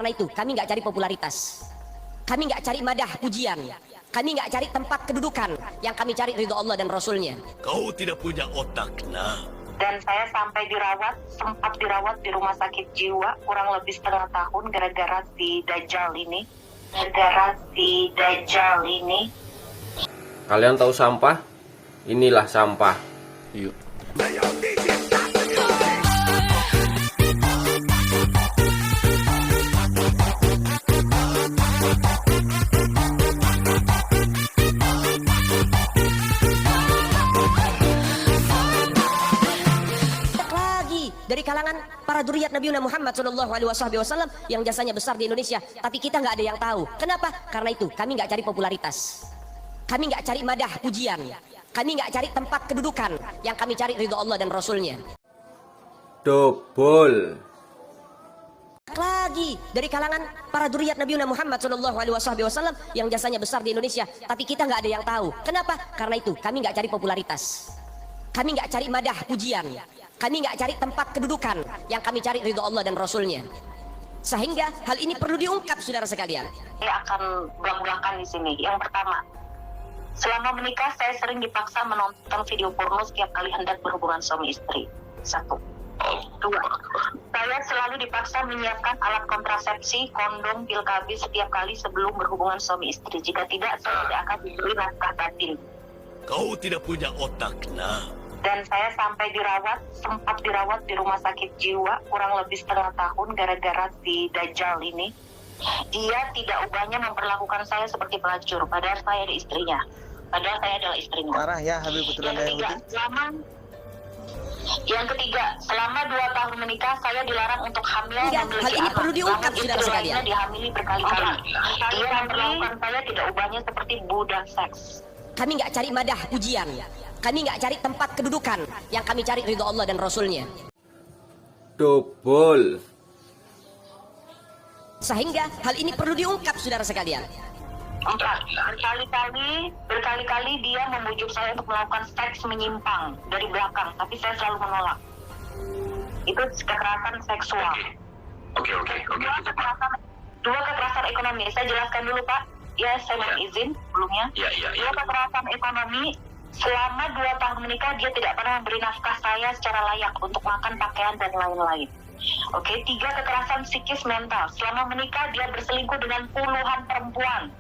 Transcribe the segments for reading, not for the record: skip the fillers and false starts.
karena itu kami nggak cari popularitas, kami nggak cari madah pujian, kami nggak cari tempat kedudukan, yang kami cari ridho Allah dan Rasulnya. Kau tidak punya otak, nah. Dan saya sampai sempat dirawat di rumah sakit jiwa kurang lebih setengah tahun gara-gara si Dajjal ini. Kalian tahu sampah? Inilah sampah. Yuk. Dari kalangan para dzurriyyat Nabi Muhammad SAW yang jasanya besar di Indonesia, tapi kita nggak ada yang tahu. Kenapa? Karena itu kami nggak cari popularitas, kami nggak cari madah pujian, kami nggak cari tempat kedudukan, yang kami cari ridho Allah dan Rasulnya. Dobol. Lagi dari kalangan para dzurriyyat Nabi Muhammad SAW yang jasanya besar di Indonesia, tapi kita nggak ada yang tahu. Kenapa? Karena itu kami nggak cari popularitas, kami nggak cari madah pujian, kami nggak cari tempat kedudukan, yang kami cari ridho Allah dan Rasulnya. Sehingga hal ini perlu diungkap, saudara sekalian. Saya akan belak-belakan di sini. Yang pertama, selama menikah saya sering dipaksa menonton video porno setiap kali hendak berhubungan suami istri. 1. 2. Saya selalu dipaksa menyiapkan alat kontrasepsi, kondom, pil KB setiap kali sebelum berhubungan suami istri. Jika tidak, saya tidak akan diberi nafkah batin. Kau tidak punya otak, nah. Dan saya sampai sempat dirawat di rumah sakit jiwa kurang lebih setengah tahun gara-gara si Dajjal ini. Dia tidak ubahnya memperlakukan saya seperti pelacur, padahal saya ada istrinya. Padahal saya adalah istrinya. Parah ya Habib Betulan Yang ketiga, selama 2 tahun menikah saya dilarang untuk hamil dan hal ini perlu diungkap, saudara sekalian. Dihamili berkali-kali. Dia memperlakukan saya tidak ubahnya seperti budak seks. Kami nggak cari madah pujian, kami nggak cari tempat kedudukan, yang kami cari ridho Allah dan Rasulnya. Dobol. Sehingga hal ini perlu diungkap, saudara sekalian. 4. Berkali-kali dia membujuk saya untuk melakukan seks menyimpang dari belakang, tapi saya selalu menolak. Itu kekerasan seksual. Oke. Dua kekerasan ekonomi. Saya jelaskan dulu, Pak. Ya, saya mohon izin sebelumnya. Dua kekerasan ekonomi. Selama 2 tahun menikah, dia tidak pernah memberi nafkah saya secara layak untuk makan, pakaian, dan lain-lain. Oke, 3 kekerasan psikis mental. Selama menikah, dia berselingkuh dengan puluhan perempuan.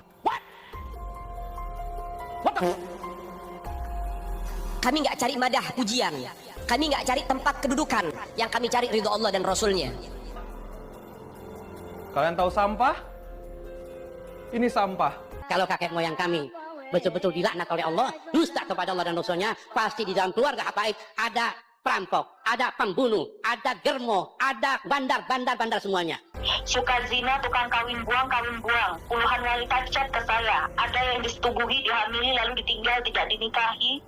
Kami nggak cari madah pujian, kami nggak cari tempat kedudukan, yang kami cari ridho Allah dan Rasulnya. Kalian tahu sampah? Ini sampah. Kalau kakek moyang kami betul-betul dilaknat oleh Allah, dusta kepada Allah dan Rasulnya, pasti di dalam keluarga habaib ada perampok, ada pembunuh, ada germo, ada bandar semuanya. Suka zina, tukang kawin buang. Puluhan wanita chat ke saya. Ada yang disetubuhi, dihamili, lalu ditinggal, tidak dinikahi.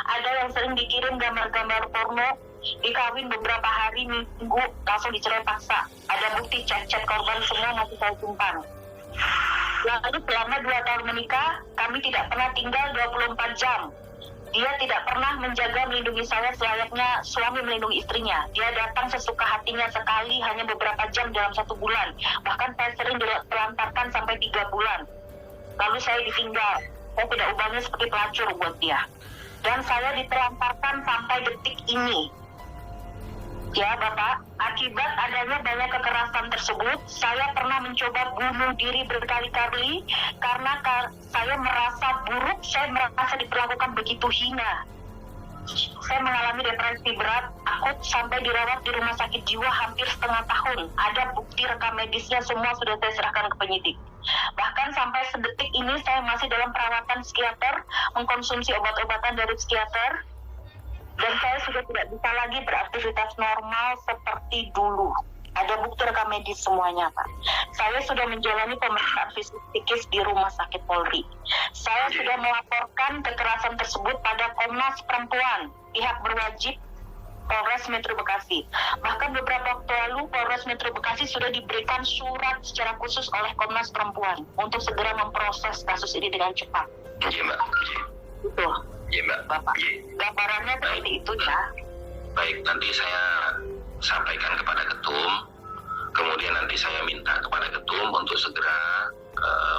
Ada yang sering dikirim gambar-gambar porno, dikawin beberapa hari, minggu, langsung dicerai paksa. Ada bukti chat-chat korban, semua masih saya simpan. Lalu selama 2 tahun menikah, kami tidak pernah tinggal 24 jam. Dia tidak pernah menjaga melindungi saya selayaknya suami melindungi istrinya. Dia datang sesuka hatinya sekali, hanya beberapa jam dalam 1 bulan. Bahkan saya sering ditelantarkan sampai 3 bulan. Lalu saya ditinggal. Saya tidak ubahnya seperti pelacur buat dia. Dan saya ditelantarkan sampai detik ini. Ya Bapak, akibat adanya banyak kekerasan tersebut, saya pernah mencoba bunuh diri berkali-kali karena saya merasa buruk, saya merasa diperlakukan begitu hina. Saya mengalami depresi berat, akut, sampai dirawat di rumah sakit jiwa hampir setengah tahun. Ada bukti rekam medisnya, semua sudah saya serahkan ke penyidik. Bahkan sampai sedetik ini saya masih dalam perawatan psikiater, mengkonsumsi obat-obatan dari psikiater. Dan saya sudah tidak bisa lagi beraktivitas normal seperti dulu. Ada bukti rekam medis semuanya, Pak. Saya sudah menjalani pemeriksaan fisik psikis di Rumah Sakit Polri. Saya sudah melaporkan kekerasan tersebut pada Komnas Perempuan, pihak berwajib Polres Metro Bekasi. Bahkan beberapa waktu lalu Polres Metro Bekasi sudah diberikan surat secara khusus oleh Komnas Perempuan untuk segera memproses kasus ini dengan cepat. Iya, Mbak. Itu. Iya, Mbak. Bapak, gambarannya seperti itu ya. Baik, nanti saya sampaikan kepada ketum. Kemudian nanti saya minta kepada ketum ketum untuk segera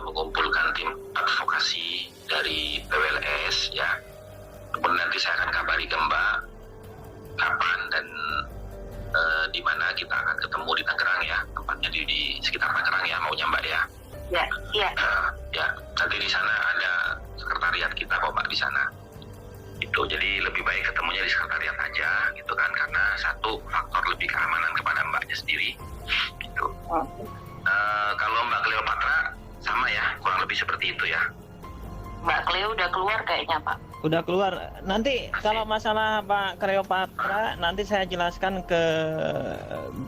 mengumpulkan tim advokasi dari PWLS ya. Kemudian nanti saya akan kabari ke Mbak kapan dan di mana kita akan ketemu di Tangerang ya, tempatnya di sekitar Tangerang ya maunya Mbak ya. Ya, iya. Ya, nanti di sana ada sekretariat kita kok Mbak di sana. Itu jadi lebih baik ketemunya di sekretariat aja gitu kan, karena satu faktor lebih keamanan kepada Mbaknya sendiri. Gitu. Kalau Mbak Cleopatra sama ya, kurang lebih seperti itu ya. Mbak Cleo udah keluar kayaknya, Pak. Udah keluar. Nanti kalau masalah Pak Cleopatra nanti saya jelaskan ke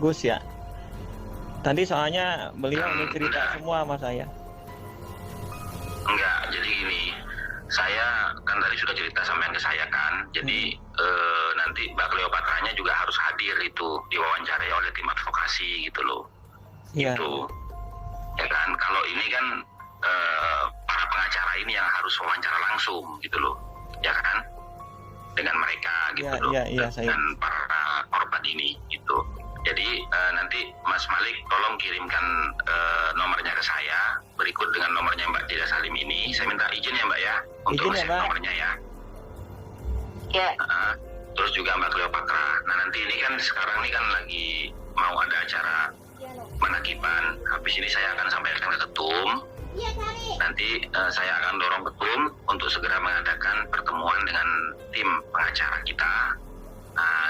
Gus ya. Tadi soalnya beliau udah cerita semua sama saya. Enggak, jadi gini, saya kan tadi sudah cerita sampean ke saya kan, jadi nanti Mbak Cleopatranya juga harus hadir itu, diwawancarai oleh tim advokasi gitu loh. Iya. Itu, ya kan, kalau ini kan para pengacara ini yang harus wawancara langsung gitu loh, ya kan, dengan mereka gitu loh, dengan para korban ini gitu. Jadi nanti Mas Malik tolong kirimkan nomornya ke saya berikut dengan nomornya Mbak Jeda Salim ini. Saya minta izin ya Mbak ya untuk Izin ya, nge-save Mbak. nomornya ya. Ya. Terus juga Mbak Cleopatra. Nah nanti ini kan sekarang ini kan lagi mau ada acara penagiban. Habis ini saya akan sampaikan ke ketum. Nanti saya akan dorong ketum untuk segera mengadakan pertemuan dengan tim pengacara kita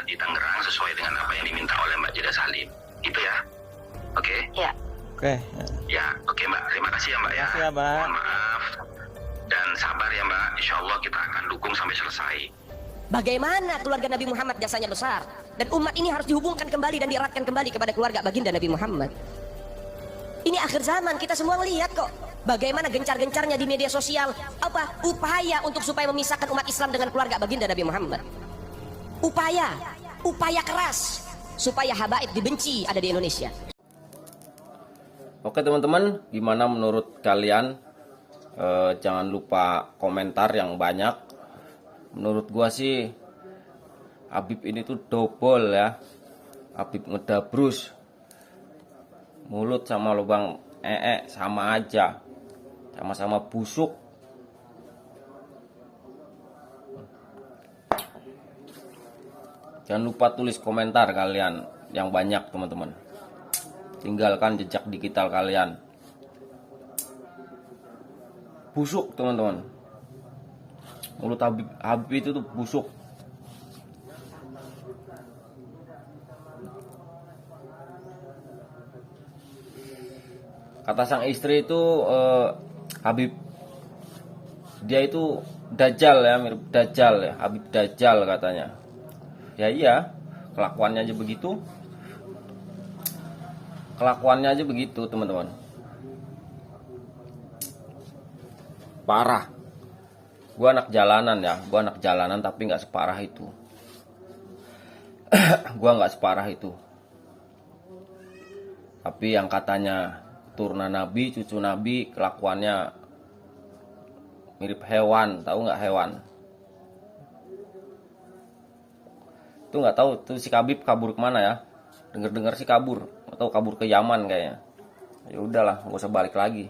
di Tangerang sesuai dengan apa yang diminta oleh Mbak Jeda Salim. Gitu ya. Oke? Ya. Oke. Ya, oke Mbak. Terima kasih ya Mbak ya. Terima kasih ya, Mbak. Mohon maaf. Dan sabar ya Mbak. Insya Allah kita akan dukung sampai selesai. Bagaimana keluarga Nabi Muhammad jasanya besar, dan umat ini harus dihubungkan kembali dan dieratkan kembali kepada keluarga baginda Nabi Muhammad. Ini akhir zaman, kita semua melihat kok bagaimana gencar-gencarnya di media sosial apa upaya untuk supaya memisahkan umat Islam dengan keluarga baginda Nabi Muhammad. Upaya keras supaya habaib dibenci ada di Indonesia. Oke teman-teman, gimana menurut kalian? Jangan lupa komentar yang banyak. Menurut gua sih Habib ini tuh double ya. Habib ngedabrus. Mulut sama lubang sama aja. Sama-sama busuk. Jangan lupa tulis komentar kalian yang banyak teman-teman. Tinggalkan jejak digital kalian. Busuk teman-teman. Mulut Habib itu tuh busuk. Kata sang istri itu Habib, dia itu dajjal ya, mirip dajjal ya, Habib dajjal katanya. Ya iya, kelakuannya aja begitu. Kelakuannya aja begitu teman-teman. Parah. Gua anak jalanan ya, gua anak jalanan tapi nggak separah itu. Gua nggak separah itu. Tapi yang katanya turunan Nabi, cucu Nabi, kelakuannya mirip hewan, tahu nggak hewan? Itu nggak tahu tuh si Habib kabur kemana ya? Dengar sih kabur, atau kabur ke Yaman kayaknya. Ya udahlah, nggak usah balik lagi.